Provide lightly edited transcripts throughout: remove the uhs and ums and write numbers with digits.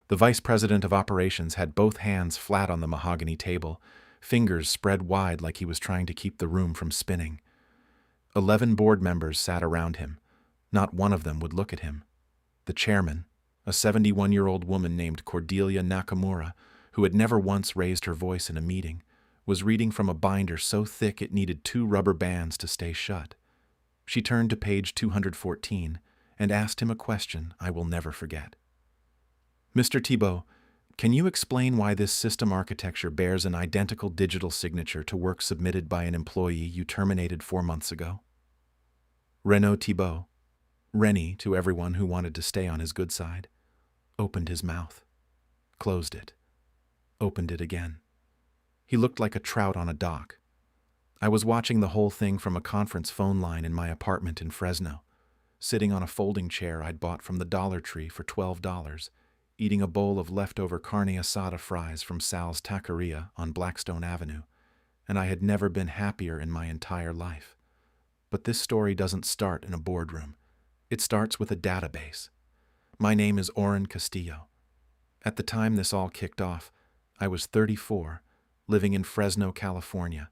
The vice president of operations had both hands flat on the mahogany table, fingers spread wide like he was trying to keep the room from spinning. 11 board members sat around him. Not one of them would look at him. The chairman, a 71-year-old woman named Cordelia Nakamura, who had never once raised her voice in a meeting, was reading from a binder so thick it needed 2 rubber bands to stay shut. She turned to page 214 and asked him a question I will never forget. "Mr. Thibault, can you explain why this system architecture bears an identical digital signature to work submitted by an employee you terminated 4 months ago?" Renaud Thibault, Rennie to everyone who wanted to stay on his good side, opened his mouth, closed it, opened it again. He looked like a trout on a dock. I was watching the whole thing from a conference phone line in my apartment in Fresno, sitting on a folding chair I'd bought from the Dollar Tree for $12, eating a bowl of leftover carne asada fries from Sal's Taqueria on Blackstone Avenue, and I had never been happier in my entire life. But this story doesn't start in a boardroom. It starts with a database. My name is Oren Castillo. At the time this all kicked off, I was 34, living in Fresno, California,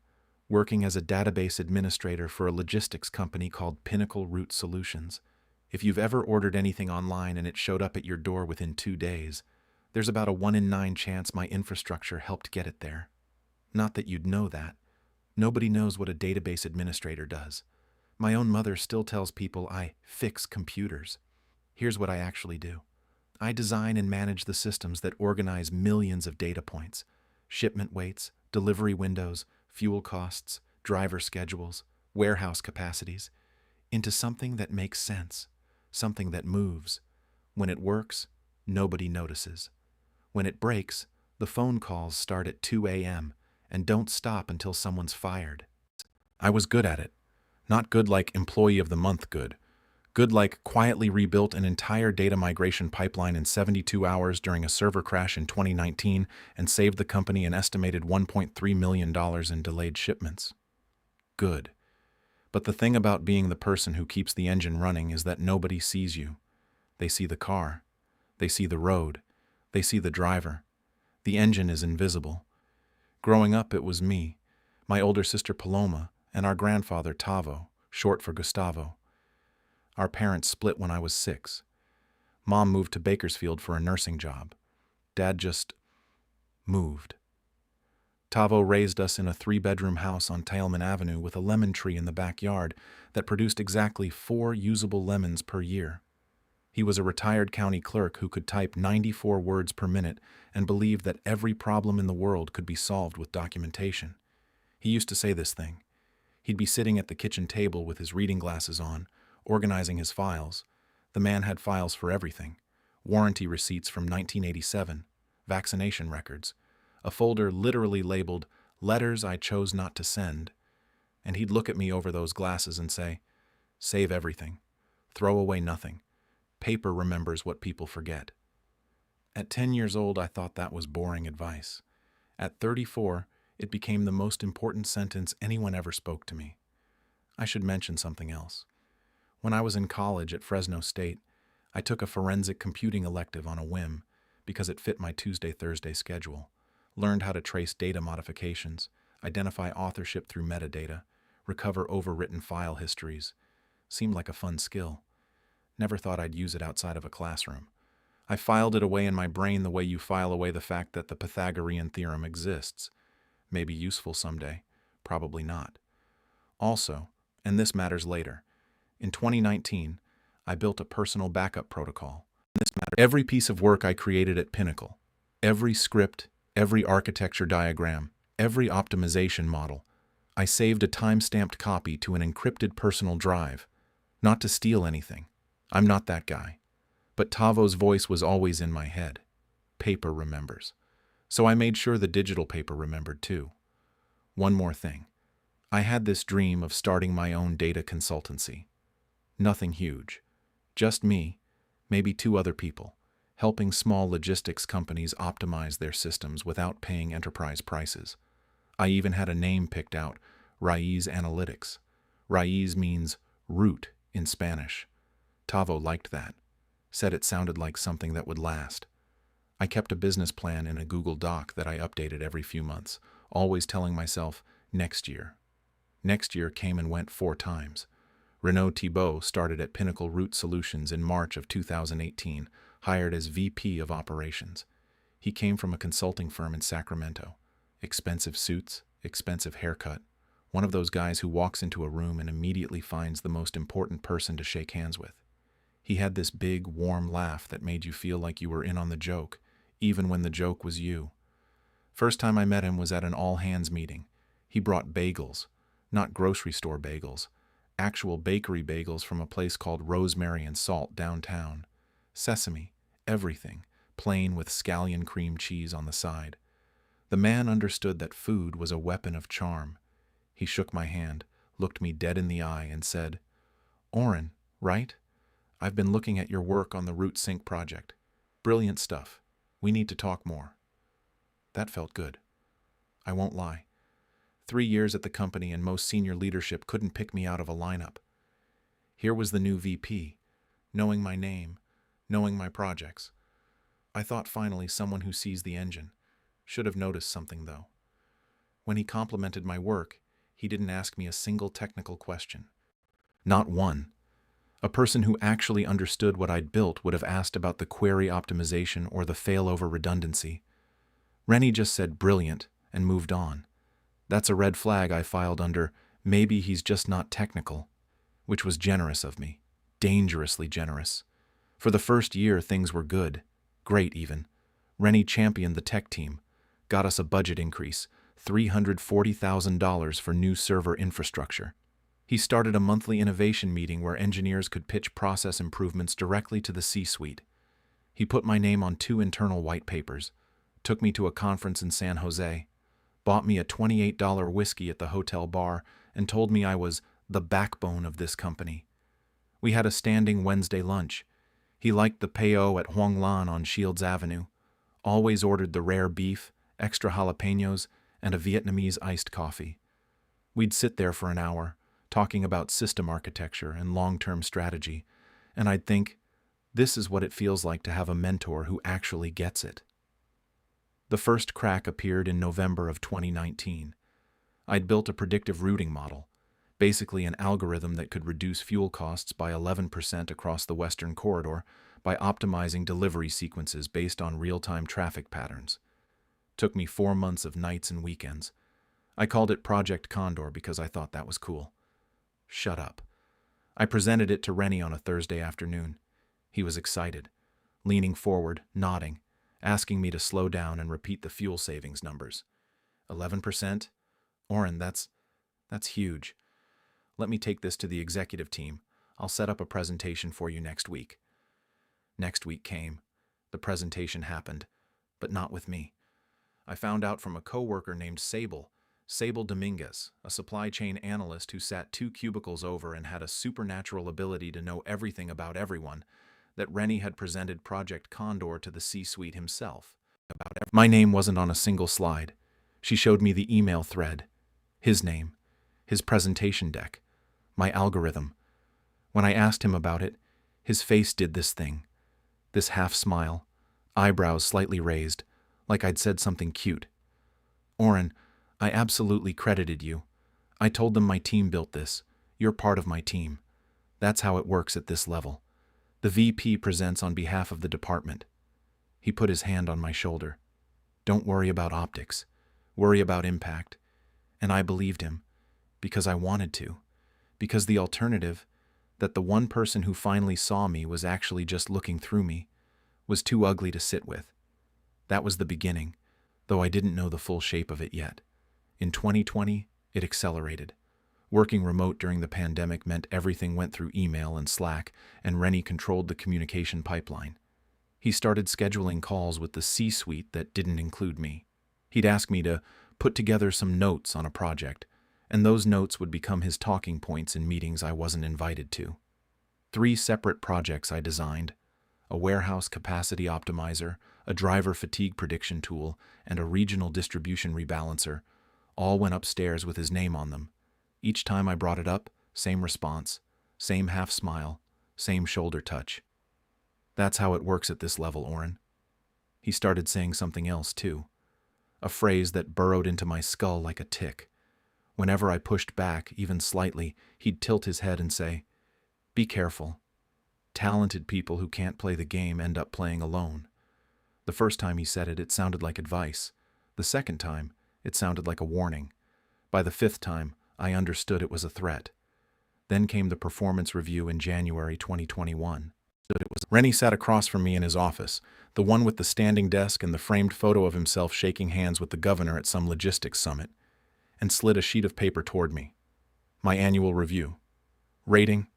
working as a database administrator for a logistics company called Pinnacle Route Solutions. If you've ever ordered anything online and it showed up at your door within 2 days, there's about a 1 in 9 chance my infrastructure helped get it there. Not that you'd know that. Nobody knows what a database administrator does. My own mother still tells people I fix computers. Here's what I actually do. I design and manage the systems that organize millions of data points, shipment weights, delivery windows, fuel costs, driver schedules, warehouse capacities, into something that makes sense, something that moves. When it works, nobody notices. When it breaks, the phone calls start at 2 a.m. and don't stop until someone's fired. I was good at it. Not good like Employee of the Month good. Good like quietly rebuilt an entire data migration pipeline in 72 hours during a server crash in 2019 and saved the company an estimated $1.3 million in delayed shipments. Good. But the thing about being the person who keeps the engine running is that nobody sees you. They see the car. They see the road. They see the driver. The engine is invisible. Growing up, it was me, my older sister Paloma, and our grandfather Tavo, short for Gustavo. Our parents split when I was 6. Mom moved to Bakersfield for a nursing job. Dad just moved. Tavo raised us in a 3-bedroom house on Tailman Avenue with a lemon tree in the backyard that produced exactly 4 usable lemons per year. He was a retired county clerk who could type 94 words per minute and believed that every problem in the world could be solved with documentation. He used to say this thing. He'd be sitting at the kitchen table with his reading glasses on, organizing his files. The man had files for everything. Warranty receipts from 1987, vaccination records, a folder literally labeled "Letters I Chose Not to Send," and he'd look at me over those glasses and say, "Save everything. Throw away nothing. Paper remembers what people forget." At 10 years old, I thought that was boring advice. At 34, it became the most important sentence anyone ever spoke to me. I should mention something else. When I was in college at Fresno State, I took a forensic computing elective on a whim because it fit my Tuesday-Thursday schedule, learned how to trace data modifications, identify authorship through metadata, recover overwritten file histories. Seemed like a fun skill. Never thought I'd use it outside of a classroom. I filed it away in my brain the way you file away the fact that the Pythagorean theorem exists. Maybe useful someday, probably not. Also, and this matters later, in 2019, I built a personal backup protocol. Every piece of work I created at Pinnacle, every script, every architecture diagram, every optimization model, I saved a time-stamped copy to an encrypted personal drive. Not to steal anything. I'm not that guy. But Tavo's voice was always in my head. Paper remembers. So I made sure the digital paper remembered too. One more thing. I had this dream of starting my own data consultancy. Nothing huge. Just me, maybe 2 other people, helping small logistics companies optimize their systems without paying enterprise prices. I even had a name picked out, Raíz Analytics. Raíz means root in Spanish. Tavo liked that. Said it sounded like something that would last. I kept a business plan in a Google Doc that I updated every few months, always telling myself, next year. Next year came and went 4 times. Renaud Thibault started at Pinnacle Root Solutions in March of 2018, hired as VP of Operations. He came from a consulting firm in Sacramento. Expensive suits, expensive haircut. One of those guys who walks into a room and immediately finds the most important person to shake hands with. He had this big, warm laugh that made you feel like you were in on the joke, even when the joke was you. First time I met him was at an all-hands meeting. He brought bagels, not grocery store bagels, actual bakery bagels from a place called Rosemary and Salt downtown. Sesame, everything, plain with scallion cream cheese on the side. The man understood that food was a weapon of charm. He shook my hand, looked me dead in the eye, and said, "Oren, right? I've been looking at your work on the Root Sync project. Brilliant stuff. We need to talk more." That felt good. I won't lie. 3 years at the company and most senior leadership couldn't pick me out of a lineup. Here was the new VP, knowing my name, knowing my projects. I thought finally someone who sees the engine. Should have noticed something, though. When he complimented my work, he didn't ask me a single technical question. Not one. A person who actually understood what I'd built would have asked about the query optimization or the failover redundancy. Rennie just said brilliant and moved on. That's a red flag I filed under maybe he's just not technical, which was generous of me, dangerously generous. For the first year, things were good, great even. Rennie championed the tech team, got us a budget increase, $340,000 for new server infrastructure. He started a monthly innovation meeting where engineers could pitch process improvements directly to the C-suite. He put my name on 2 internal white papers, took me to a conference in San Jose, bought me a $28 whiskey at the hotel bar, and told me I was the backbone of this company. We had a standing Wednesday lunch. He liked the peo at Huang Lan on Shields Avenue, always ordered the rare beef, extra jalapenos, and a Vietnamese iced coffee. We'd sit there for an hour, talking about system architecture and long-term strategy, and I'd think, this is what it feels like to have a mentor who actually gets it. The first crack appeared in November of 2019. I'd built a predictive routing model, basically an algorithm that could reduce fuel costs by 11% across the Western Corridor by optimizing delivery sequences based on real-time traffic patterns. Took me 4 months of nights and weekends. I called it Project Condor because I thought that was cool. Shut up. I presented it to Rennie on a Thursday afternoon. He was excited, leaning forward, nodding, asking me to slow down and repeat the fuel savings numbers. 11%? Oren, that's huge. Let me take this to the executive team. I'll set up a presentation for you next week. Next week came. The presentation happened, but not with me. I found out from a coworker named Sable Dominguez, a supply chain analyst who sat 2 cubicles over and had a supernatural ability to know everything about everyone, that Rennie had presented Project Condor to the C-suite himself. My name wasn't on a single slide. She showed me the email thread. His name, his presentation deck, my algorithm. When I asked him about it, his face did this thing, this half smile, eyebrows slightly raised, like I'd said something cute. Oren, I absolutely credited you. I told them my team built this. You're part of my team. That's how it works at this level. The VP presents on behalf of the department. He put his hand on my shoulder. Don't worry about optics. Worry about impact. And I believed him, because I wanted to. Because the alternative, that the one person who finally saw me was actually just looking through me, was too ugly to sit with. That was the beginning, though I didn't know the full shape of it yet. In 2020, it accelerated. Working remote during the pandemic meant everything went through email and Slack, and Rennie controlled the communication pipeline. He started scheduling calls with the C-suite that didn't include me. He'd ask me to put together some notes on a project, and those notes would become his talking points in meetings I wasn't invited to. 3 separate projects I designed: a warehouse capacity optimizer, a driver fatigue prediction tool, and a regional distribution rebalancer, all went upstairs with his name on them. Each time I brought it up, same response, same half smile, same shoulder touch. That's how it works at this level, Oren. He started saying something else, too. A phrase that burrowed into my skull like a tick. Whenever I pushed back, even slightly, he'd tilt his head and say, "Be careful. Talented people who can't play the game end up playing alone." The first time he said it, it sounded like advice. The second time, it sounded like a warning. By the fifth time, I understood it was a threat. Then came the performance review in January 2021. Rennie sat across from me in his office, the one with the standing desk and the framed photo of himself shaking hands with the governor at some logistics summit, and slid a sheet of paper toward me. My annual review. Rating: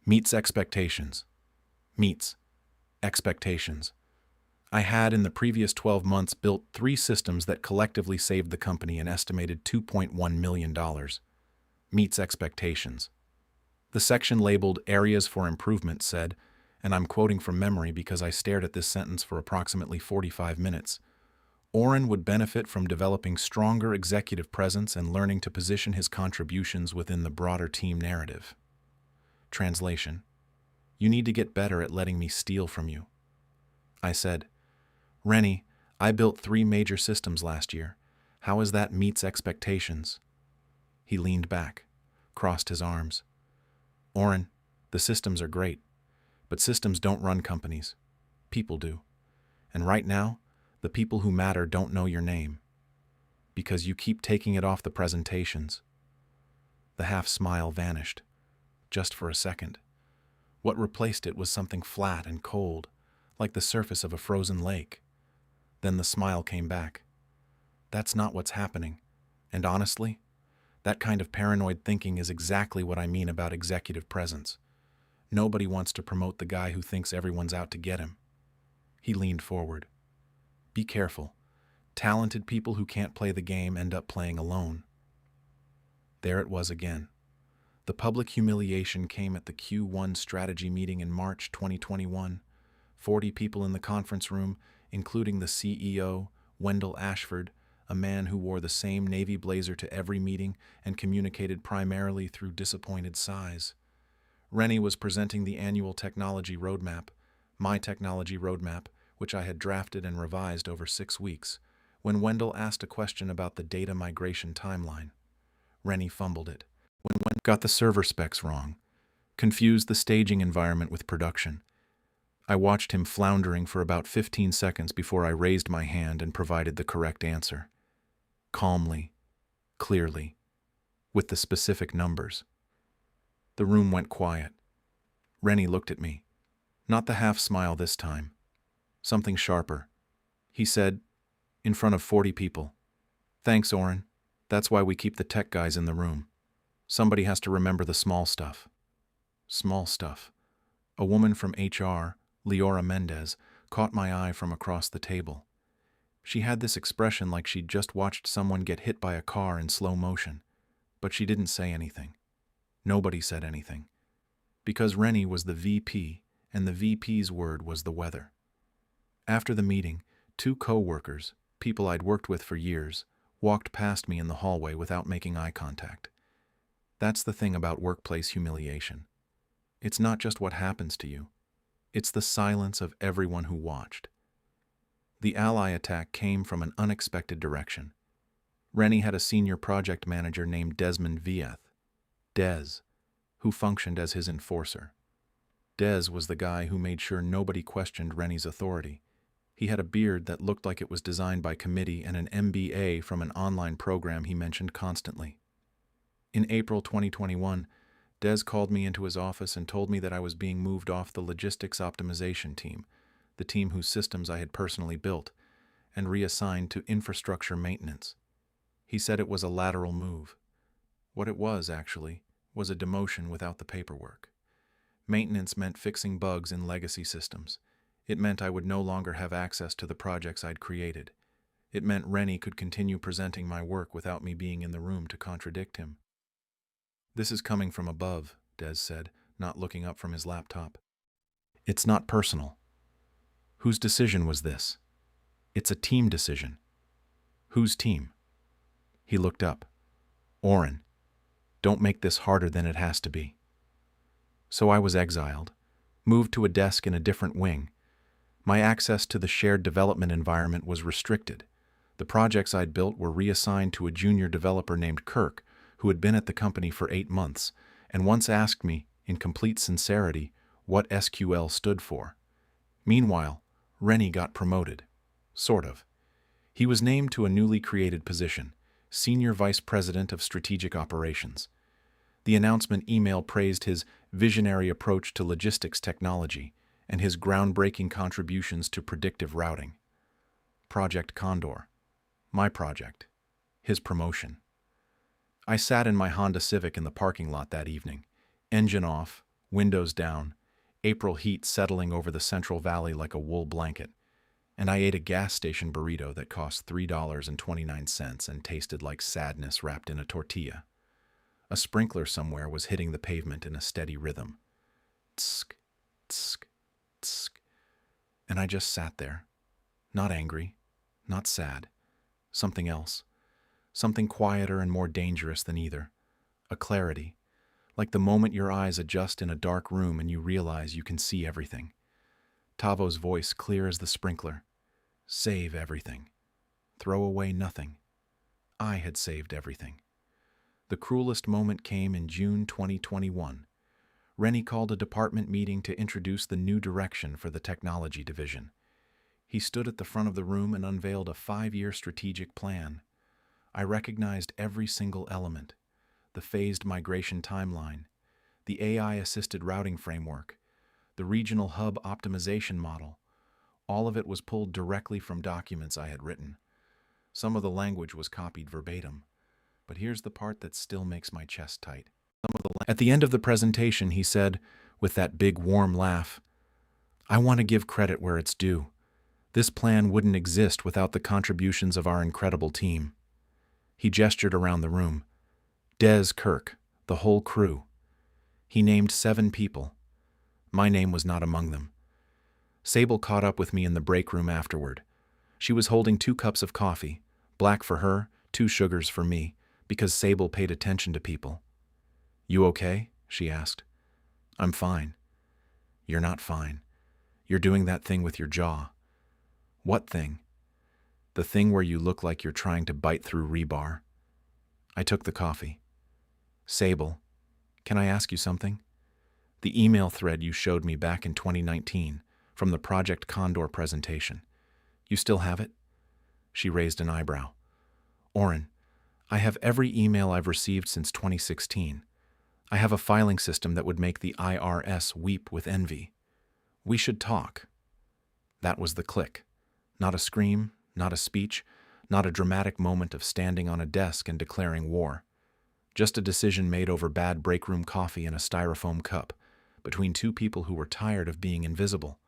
meets expectations. Meets expectations. I had, in the previous 12 months, built 3 systems that collectively saved the company an estimated $2.1 million. Meets expectations. The section labeled Areas for Improvement said, and I'm quoting from memory because I stared at this sentence for approximately 45 minutes, Oren would benefit from developing stronger executive presence and learning to position his contributions within the broader team narrative. Translation: you need to get better at letting me steal from you. I said, Rennie, I built 3 major systems last year. How is that meets expectations? He leaned back, crossed his arms. Oren, the systems are great, but systems don't run companies. People do. And right now, the people who matter don't know your name. Because you keep taking it off the presentations. The half-smile vanished, just for a second. What replaced it was something flat and cold, like the surface of a frozen lake. Then the smile came back. That's not what's happening. And honestly, that kind of paranoid thinking is exactly what I mean about executive presence. Nobody wants to promote the guy who thinks everyone's out to get him. He leaned forward. Be careful. Talented people who can't play the game end up playing alone. There it was again. The public humiliation came at the Q1 strategy meeting in March 2021. 40 people in the conference room, including the CEO, Wendell Ashford, a man who wore the same navy blazer to every meeting and communicated primarily through disappointed sighs. Rennie was presenting the annual technology roadmap, my technology roadmap, which I had drafted and revised over 6 weeks, when Wendell asked a question about the data migration timeline. Rennie fumbled it. When Wendell got the server specs wrong, confused the staging environment with production. I watched him floundering for about 15 seconds before I raised my hand and provided the correct answer. Calmly, clearly, with the specific numbers. The room went quiet. Rennie looked at me. Not the half-smile this time. Something sharper. He said, in front of 40 people, "Thanks, Oren. That's why we keep the tech guys in the room. Somebody has to remember the small stuff." Small stuff. A woman from HR, Leora Mendez, caught my eye from across the table. She had this expression like she'd just watched someone get hit by a car in slow motion, but she didn't say anything. Nobody said anything. Because Rennie was the VP, and the VP's word was the weather. After the meeting, 2 co-workers, people I'd worked with for years, walked past me in the hallway without making eye contact. That's the thing about workplace humiliation. It's not just what happens to you. It's the silence of everyone who watched. The Ally attack came from an unexpected direction. Rennie had a senior project manager named Desmond Vieth, Des, who functioned as his enforcer. Des was the guy who made sure nobody questioned Rennie's authority. He had a beard that looked like it was designed by committee and an MBA from an online program he mentioned constantly. In April 2021, Des called me into his office and told me that I was being moved off the logistics optimization team, the team whose systems I had personally built, and reassigned to infrastructure maintenance. He said it was a lateral move. What it was, actually, was a demotion without the paperwork. Maintenance meant fixing bugs in legacy systems. It meant I would no longer have access to the projects I'd created. It meant Rennie could continue presenting my work without me being in the room to contradict him. "This is coming from above," Des said, not looking up from his laptop. "It's not personal." "Whose decision was this?" "It's a team decision." "Whose team?" He looked up. "Oren. Don't make this harder than it has to be." So I was exiled, moved to a desk in a different wing. My access to the shared development environment was restricted. The projects I'd built were reassigned to a junior developer named Kirk, who had been at the company for 8 months, and once asked me, in complete sincerity, what SQL stood for. Meanwhile, Rennie got promoted. Sort of. He was named to a newly created position, Senior Vice President of Strategic Operations. The announcement email praised his visionary approach to logistics technology and his groundbreaking contributions to predictive routing. Project Condor. My project. His promotion. I sat in my Honda Civic in the parking lot that evening, engine off, windows down, April heat settling over the Central Valley like a wool blanket, and I ate a gas station burrito that cost $3.29 and tasted like sadness wrapped in a tortilla. A sprinkler somewhere was hitting the pavement in a steady rhythm. Tsk, tsk, tsk. And I just sat there, not angry, not sad, something else, something quieter and more dangerous than either, a clarity, like the moment your eyes adjust in a dark room and you realize you can see everything. Tavo's voice clear as the sprinkler. Save everything. Throw away nothing. I had saved everything. The cruelest moment came in June 2021. Rennie called a department meeting to introduce the new direction for the technology division. He stood at the front of the room and unveiled a 5-year strategic plan. I recognized every single element. The phased migration timeline, the AI-assisted routing framework, the regional hub optimization model. All of it was pulled directly from documents I had written. Some of the language was copied verbatim. But here's the part that still makes my chest tight. At the end of the presentation, he said, with that big warm laugh, "I want to give credit where it's due. This plan wouldn't exist without the contributions of our incredible team." He gestured around the room. Des, Kirk, the whole crew. He named 7 people. My name was not among them. Sable caught up with me in the break room afterward. She was holding 2 cups of coffee, black for her, 2 sugars for me, because Sable paid attention to people. "You okay?" she asked. "I'm fine." "You're not fine. You're doing that thing with your jaw." "What thing?" "The thing where you look like you're trying to bite through rebar." I took the coffee. "Sable, can I ask you something? The email thread you showed me back in 2019, from the Project Condor presentation. You still have it?" She raised an eyebrow. "Oren, I have every email I've received since 2016. I have a filing system that would make the IRS weep with envy. We should talk." That was the click. Not a scream, not a speech, not a dramatic moment of standing on a desk and declaring war. Just a decision made over bad break-room coffee in a styrofoam cup, between 2 people who were tired of being invisible.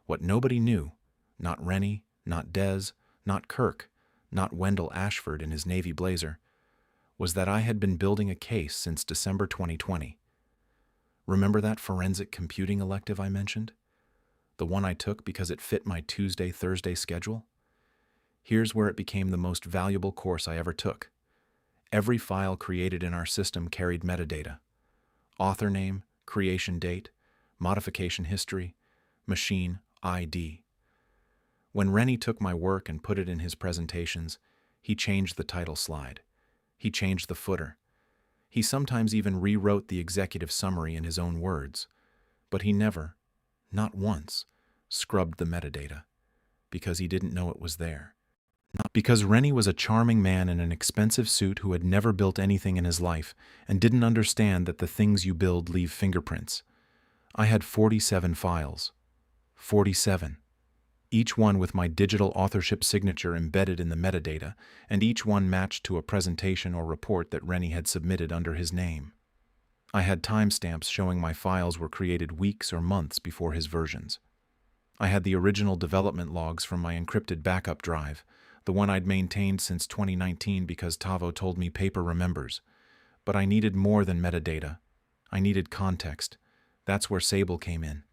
What nobody knew, not Rennie, not Des, not Kirk, not Wendell Ashford in his navy blazer, was that I had been building a case since December 2020. Remember that forensic computing elective I mentioned? The one I took because it fit my Tuesday-Thursday schedule? Here's where it became the most valuable course I ever took. Every file created in our system carried metadata. Author name, creation date, modification history, machine ID. When Rennie took my work and put it in his presentations, he changed the title slide. He changed the footer. He sometimes even rewrote the executive summary in his own words. But he never, not once, scrubbed the metadata, because he didn't know it was there. Not because Rennie was a charming man in an expensive suit who had never built anything in his life and didn't understand that the things you build leave fingerprints. I had 47 files. 47. Each one with my digital authorship signature embedded in the metadata, and each one matched to a presentation or report that Rennie had submitted under his name. I had timestamps showing my files were created weeks or months before his versions. I had the original development logs from my encrypted backup drive, the one I'd maintained since 2019 because Tavo told me paper remembers. But I needed more than metadata. I needed context. That's where Sable came in.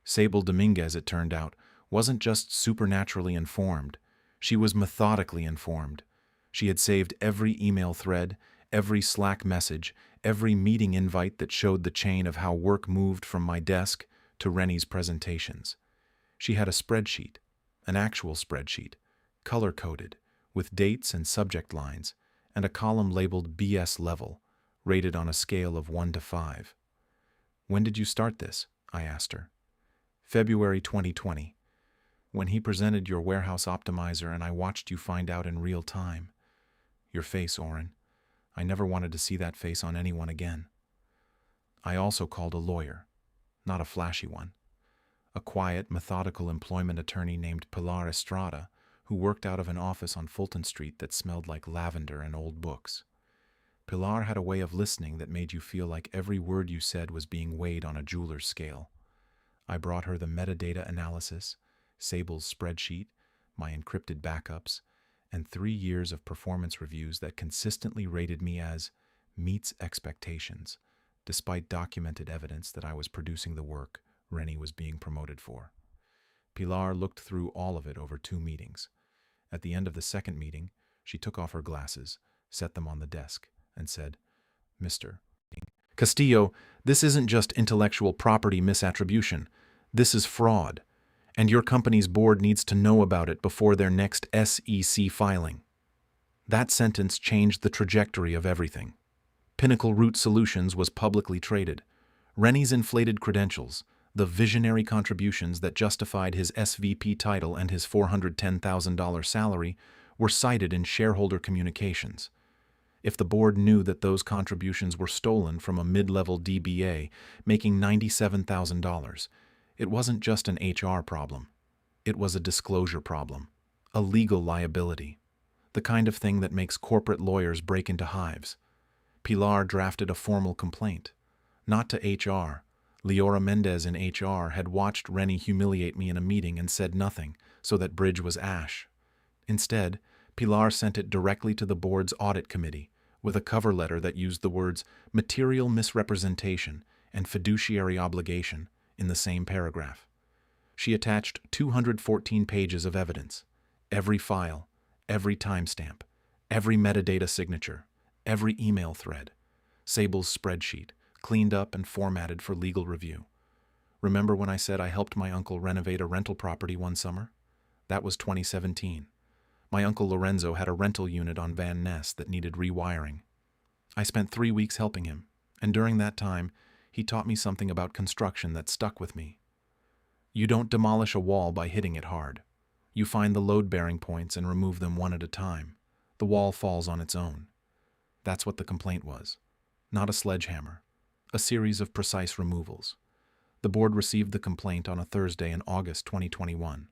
Sable Dominguez, it turned out, wasn't just supernaturally informed. She was methodically informed. She had saved every email thread, every Slack message, every meeting invite that showed the chain of how work moved from my desk to Rennie's presentations. She had a spreadsheet, an actual spreadsheet, color-coded, with dates and subject lines, and a column labeled BS level, rated on a scale of 1 to 5. "When did you start this?" I asked her. "February 2020. When he presented your warehouse optimizer and I watched you find out in real time. Your face, Oren. I never wanted to see that face on anyone again." I also called a lawyer, not a flashy one. A quiet, methodical employment attorney named Pilar Estrada, who worked out of an office on Fulton Street that smelled like lavender and old books. Pilar had a way of listening that made you feel like every word you said was being weighed on a jeweler's scale. I brought her the metadata analysis, Sable's spreadsheet, my encrypted backups, and 3 years of performance reviews that consistently rated me as meets expectations, despite documented evidence that I was producing the work Rennie was being promoted for. Pilar looked through all of it over 2 meetings. At the end of the second meeting, she took off her glasses, set them on the desk, and said, "Mr. Castillo, this isn't just intellectual property misattribution. This is fraud, and your company's board needs to know about it before their next SEC filing." That sentence changed the trajectory of everything. Pinnacle Root Solutions was publicly traded. Rennie's inflated credentials, the visionary contributions that justified his SVP title and his $410,000 salary, were cited in shareholder communications. If the board knew that those contributions were stolen from a mid-level DBA making $97,000, it wasn't just an HR problem. It was a disclosure problem, a legal liability, the kind of thing that makes corporate lawyers break into hives. Pilar drafted a formal complaint. Not to HR. Leora Mendez in HR had watched Rennie humiliate me in a meeting and said nothing, so that bridge was ash. Instead, Pilar sent it directly to the board's audit committee, with a cover letter that used the words material misrepresentation and fiduciary obligation in the same paragraph. She attached 214 pages of evidence, every file, every timestamp, every metadata signature, every email thread, Sable's spreadsheet, cleaned up and formatted for legal review. Remember when I said I helped my uncle renovate a rental property one summer? That was 2017. My uncle Lorenzo had a rental unit on Van Ness that needed rewiring. I spent 3 weeks helping him, and during that time, he taught me something about construction that stuck with me. You don't demolish a wall by hitting it hard. You find the load-bearing points and remove them one at a time. The wall falls on its own. That's what the complaint was. Not a sledgehammer. A series of precise removals. The board received the complaint on a Thursday in August 2021.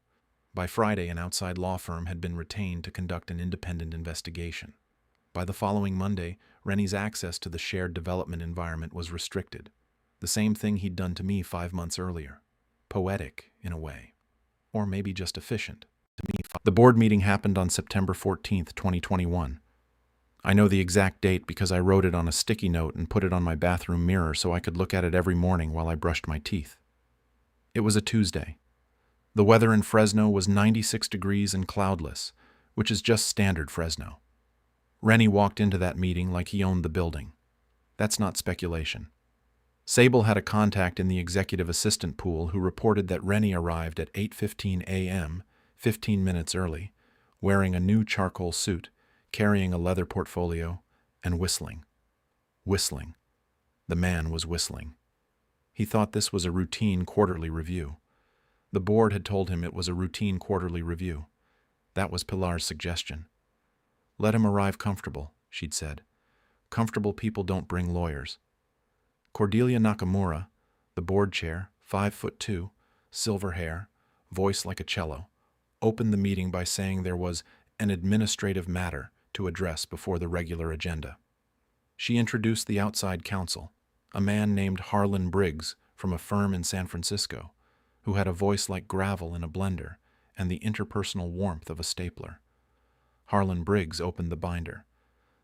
By Friday, an outside law firm had been retained to conduct an independent investigation. By the following Monday, Rennie's access to the shared development environment was restricted. The same thing he'd done to me 5 months earlier. Poetic, in a way. Or maybe just efficient. The board meeting happened on September 14th, 2021. I know the exact date because I wrote it on a sticky note and put it on my bathroom mirror so I could look at it every morning while I brushed my teeth. It was a Tuesday. The weather in Fresno was 96 degrees and cloudless, which is just standard Fresno. Rennie walked into that meeting like he owned the building. That's not speculation. Sable had a contact in the executive assistant pool who reported that Rennie arrived at 8:15 a.m., 15 minutes early, wearing a new charcoal suit, carrying a leather portfolio, and whistling. Whistling. The man was whistling. He thought this was a routine quarterly review. The board had told him it was a routine quarterly review. That was Pilar's suggestion. Let him arrive comfortable, she'd said. Comfortable people don't bring lawyers. Cordelia Nakamura, the board chair, 5'2", silver hair, voice like a cello, opened the meeting by saying there was an administrative matter to address before the regular agenda. She introduced the outside counsel, a man named Harlan Briggs from a firm in San Francisco, who had a voice like gravel in a blender and the interpersonal warmth of a stapler. Harlan Briggs opened the binder,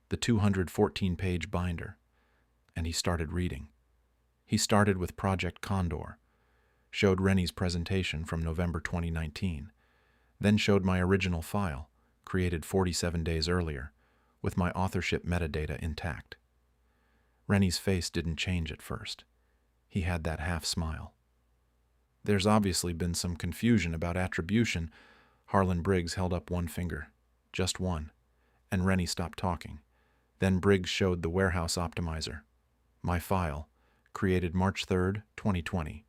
the 214-page binder, and he started reading. He started with Project Condor, showed Rennie's presentation from November 2019, then showed my original file, created 47 days earlier, with my authorship metadata intact. Rennie's face didn't change at first. He had that half smile. There's obviously been some confusion about attribution. Harlan Briggs held up one finger. Just one. And Rennie stopped talking. Then Briggs showed the warehouse optimizer. My file, created March 3rd, 2020.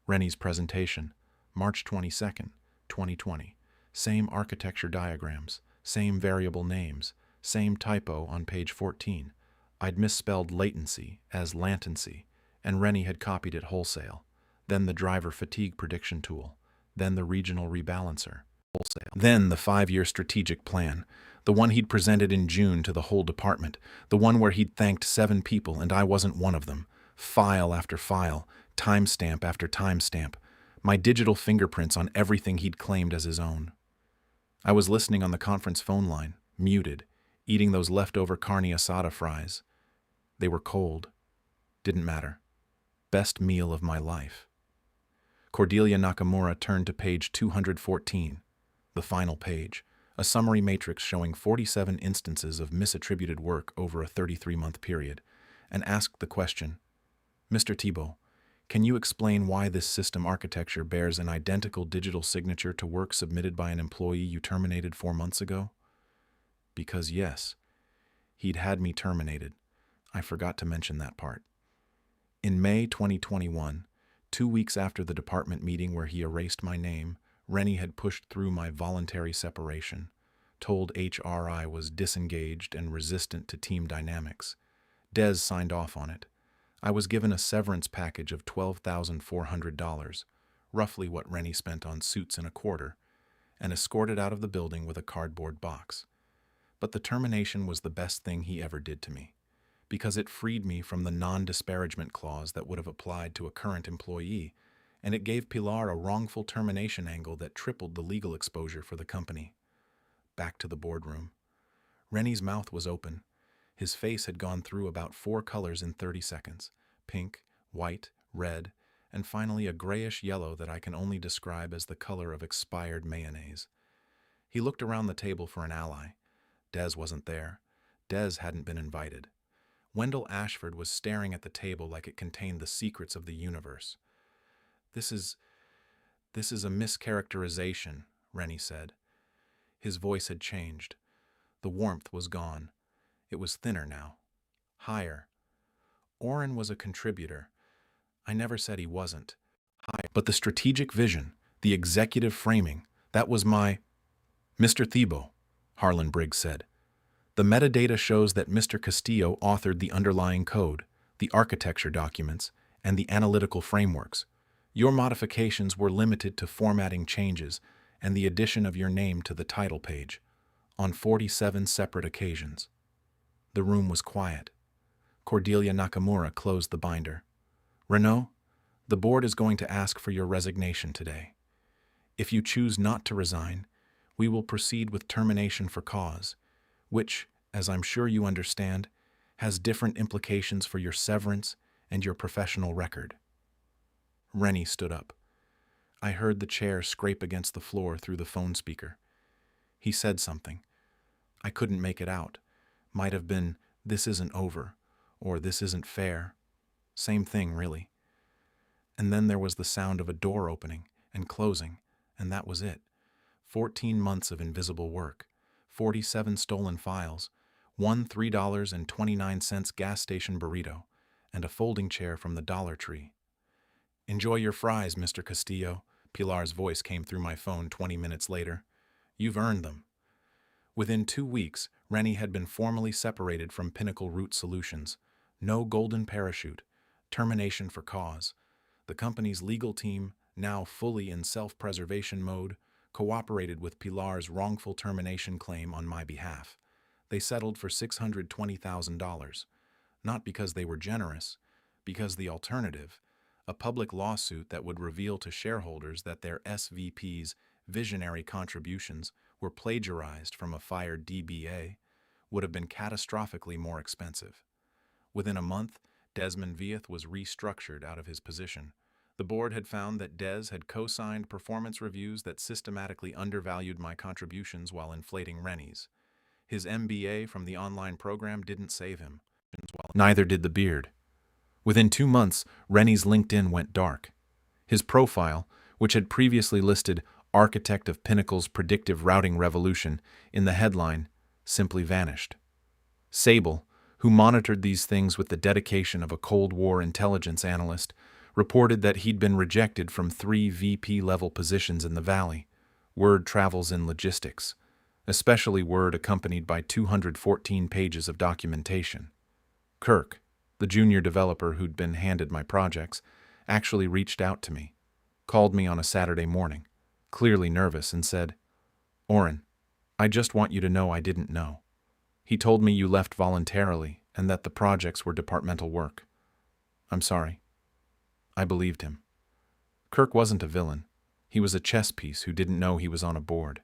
Rennie's presentation, March 22nd, 2020. Same architecture diagrams, same variable names, same typo on page 14. I'd misspelled latency as latency, and Rennie had copied it wholesale. Then the driver fatigue prediction tool. Then the regional rebalancer. Wholesale. Then the 5-year strategic plan, the one he'd presented in June to the whole department, the one where he'd thanked 7 people and I wasn't one of them. File after file, timestamp after timestamp, my digital fingerprints on everything he'd claimed as his own. I was listening on the conference phone line, muted, eating those leftover carne asada fries. They were cold. Didn't matter. Best meal of my life. Cordelia Nakamura turned to page 214, the final page, a summary matrix showing 47 instances of misattributed work over a 33-month period, and asked the question, Mr. Thibault, can you explain why this system architecture bears an identical digital signature to work submitted by an employee you terminated 4 months ago? Because yes, he'd had me terminated. I forgot to mention that part. In May 2021, 2 weeks after the department meeting where he erased my name, Rennie had pushed through my voluntary separation, told HR I was disengaged and resistant to team dynamics. Des signed off on it. I was given a severance package of $12,400, roughly what Rennie spent on suits in a quarter, and escorted out of the building with a cardboard box. But the termination was the best thing he ever did to me, because it freed me from the non-disparagement clause that would have applied to a current employee, and it gave Pilar a wrongful termination angle that tripled the legal exposure for the company. Back to the boardroom. Rennie's mouth was open. His face had gone through about 4 colors in 30 seconds. Pink, white, red, and finally a grayish yellow that I can only describe as the color of expired mayonnaise. He looked around the table for an ally. Des wasn't there. Des hadn't been invited. Wendell Ashford was staring at the table like it contained the secrets of the universe. This is a mischaracterization, Rennie said. His voice had changed. The warmth was gone. It was thinner now. Higher. Oren was a contributor. I never said he wasn't. Higher. But the strategic vision, the executive framing, that was my... Mr. Thibault, Harlan Briggs said. The metadata shows that Mr. Castillo authored the underlying code, the architecture documents, and the analytical frameworks. Your modifications were limited to formatting changes and the addition of your name to the title page, on 47 separate occasions. The room was quiet. Cordelia Nakamura closed the binder. Renaud, the board is going to ask for your resignation today. If you choose not to resign, we will proceed with termination for cause, which, as I'm sure you understand, has different implications for your severance and your professional record. Rennie stood up. I heard the chair scrape against the floor through the phone speaker. He said something. I couldn't make it out. Might have been, this isn't over, or this isn't fair. Same thing, really. And then there was the sound of a door opening and closing, and that was it. 14 months of invisible work, 47 stolen files, one $3.29 gas station burrito, and a folding chair from the Dollar Tree. Enjoy your fries, Mr. Castillo, Pilar's voice came through my phone 20 minutes later. You've earned them. Within 2 weeks, Rennie had been formally separated from Pinnacle Root Solutions. No golden parachute. Termination for cause. The company's legal team, now fully in self-preservation mode, cooperated with Pilar's wrongful termination claim on my behalf. They settled for $620,000. Not because they were generous, because the alternative, a public lawsuit that would reveal to shareholders that their SVP's visionary contributions were plagiarized from a fired DBA, would have been catastrophically more expensive. Within a month, Desmond Vieth was restructured out of his position. The board had found that Des had co-signed performance reviews that systematically undervalued my contributions while inflating Rennie's. His MBA from the online program didn't save him. Neither did the beard. Within 2 months, Rennie's LinkedIn went dark. His profile, which had previously listed Architect of Pinnacle's Predictive Routing Revolution in the headline, simply vanished. Sable, who monitored these things with the dedication of a Cold War intelligence analyst, reported that he'd been rejected from 3 VP-level positions in the Valley. Word travels in logistics, especially word accompanied by 214 pages of documentation. Kirk, the junior developer who'd been handed my projects, actually reached out to me, called me on a Saturday morning, clearly nervous, and said, "Oren, I just want you to know I didn't know. He told me you left voluntarily and that the projects were departmental work. I'm sorry." I believed him. Kirk wasn't a villain. He was a chess piece who didn't know he was on a board.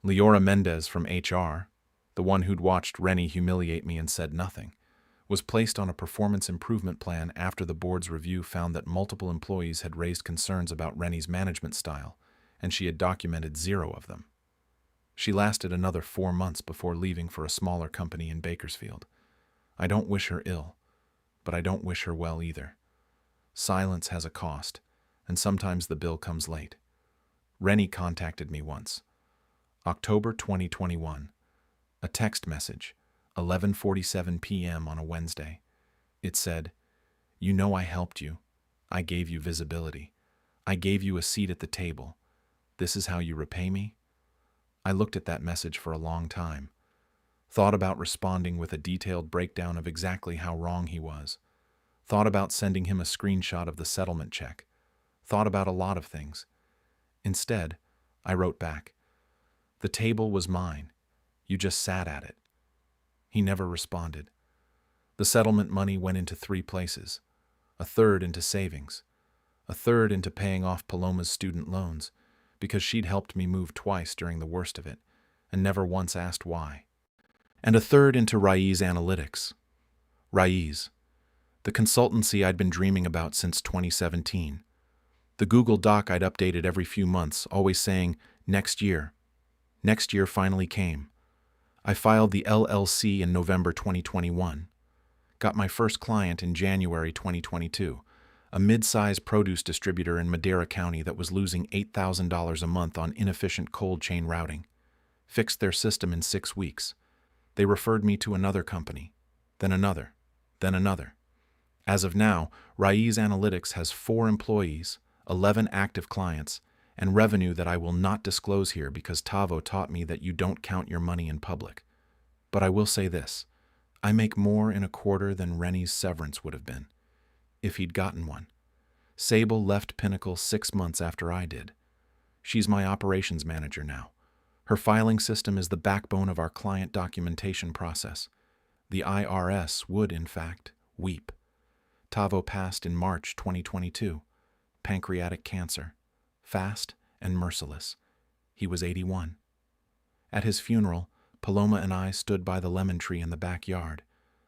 Leora Mendez from HR, the one who'd watched Rennie humiliate me and said nothing, was placed on a performance improvement plan after the board's review found that multiple employees had raised concerns about Rennie's management style, and she had documented 0 of them. She lasted another 4 months before leaving for a smaller company in Bakersfield. I don't wish her ill, but I don't wish her well either. Silence has a cost, and sometimes the bill comes late. Rennie contacted me once. October 2021. A text message, 11:47 p.m. on a Wednesday. It said, "You know I helped you. I gave you visibility. I gave you a seat at the table. This is how you repay me?" I looked at that message for a long time, thought about responding with a detailed breakdown of exactly how wrong he was, thought about sending him a screenshot of the settlement check, thought about a lot of things. Instead, I wrote back, "The table was mine. You just sat at it." He never responded. The settlement money went into 3 places, a third into savings, a third into paying off Paloma's student loans, because she'd helped me move twice during the worst of it, and never once asked why, and a third into Raiz Analytics. Raiz, the consultancy I'd been dreaming about since 2017. The Google Doc I'd updated every few months, always saying, "Next year." Next year finally came. I filed the LLC in November 2021. Got my first client in January 2022, a mid-size produce distributor in Madera County that was losing $8,000 a month on inefficient cold chain routing. Fixed their system in 6 weeks. They referred me to another company, then another, then another. As of now, Raiz Analytics has 4 employees, 11 active clients, and revenue that I will not disclose here because Tavo taught me that you don't count your money in public. But I will say this, I make more in a quarter than Rennie's severance would have been, if he'd gotten one. Sable left Pinnacle 6 months after I did. She's my operations manager now. Her filing system is the backbone of our client documentation process. The IRS would, in fact, weep. Tavo passed in March 2022. Pancreatic cancer. Fast and merciless. He was 81. At his funeral, Paloma and I stood by the lemon tree in the backyard,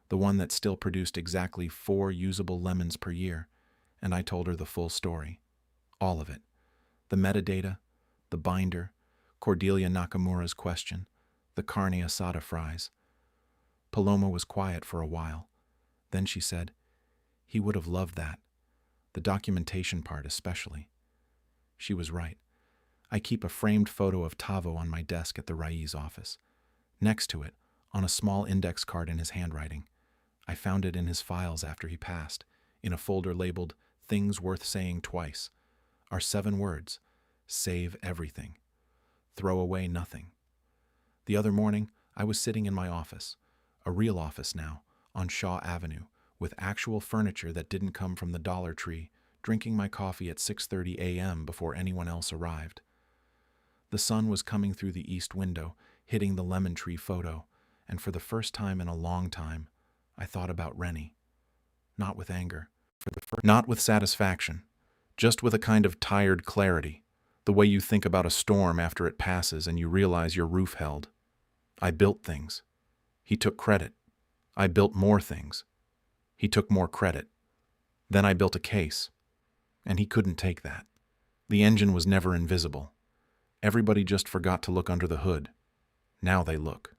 the one that still produced exactly 4 usable lemons per year, and I told her the full story. All of it. The metadata, the binder, Cordelia Nakamura's question, the carne asada fries. Paloma was quiet for a while. Then she said, "He would have loved that. The documentation part especially." She was right. I keep a framed photo of Tavo on my desk at the Raiz office. Next to it, on a small index card in his handwriting. I found it in his files after he passed, in a folder labeled "Things Worth Saying Twice," are 7 words: save everything. Throw away nothing. The other morning, I was sitting in my office, a real office now, on Shaw Avenue, with actual furniture that didn't come from the Dollar Tree, drinking my coffee at 6:30 a.m. before anyone else arrived. The sun was coming through the east window, hitting the lemon tree photo, and for the first time in a long time, I thought about Rennie. Not with anger, not with satisfaction, just with a kind of tired clarity, the way you think about a storm after it passes and you realize your roof held. I built things. He took credit. I built more things. He took more credit. Then I built a case, and he couldn't take that. The engine was never invisible. Everybody just forgot to look under the hood. Now they look.